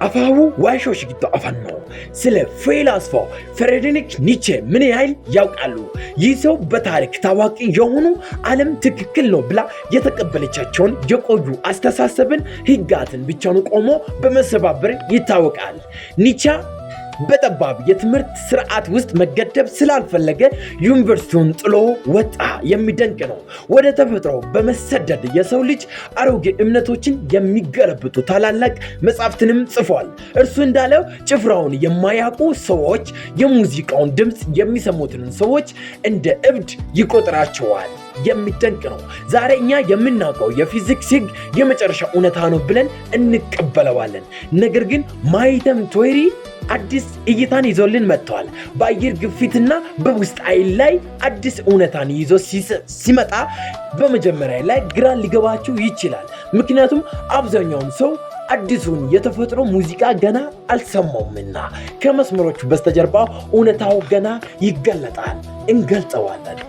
አፋው ዋሾሽ ጊቶ አፋን ነው። ስለ ፊላስፋው ፍሬድሪክ ኒቼ ምን ያህል ያውቃሉ? ይህ ሰው በታሪክ ታዋቂ የሆኑ ዓለም ትክክል ነው ብላ የተቀበለቻቸውን የቆዩ አስተሳሰብን ህጋትን ብቻውን ቆሞ በመሰባበር ይታወቃል። ኒቼ በጠባብ የትምህርት ስርዓት ውስጥ መገደብ ስላልፈለገ ዩኒቨርሲቲውን ጥሎ ወጣ። የሚደንቅ ነው። ወደ ተፈጥሮ በመሰደድ የሰው ልጅ አሮጌ እምነቶችን የሚገለብጡ ታላላቅ መጻሕፍትንም ጽፏል። እርሱ እንዳለው ጭፍራውን የማያውቁ ሰዎች የሙዚቃውን ድምፅ የሚሰሙትን ሰዎች እንደ እብድ ይቆጥራቸዋል። የሚደንቅ ነው። ዛሬ እኛ የምናውቀው የፊዚክስ ህግ የመጨረሻ እውነታ ነው ብለን እንቀበለዋለን። ነገር ግን ማይተም ቲዎሪ አዲስ እይታን ይዞልን መጥቷል። በአየር ግፊትና በውስጥ ኃይል ላይ አዲስ እውነታን ይዞ ሲመጣ በመጀመሪያ ላይ ግራ ሊገባችሁ ይችላል። ምክንያቱም አብዛኛውን ሰው አዲሱን የተፈጥሮ ሙዚቃ ገና አልሰማውምና ከመስመሮቹ በስተጀርባ እውነታው ገና ይገለጣል። እንገልጸዋለን።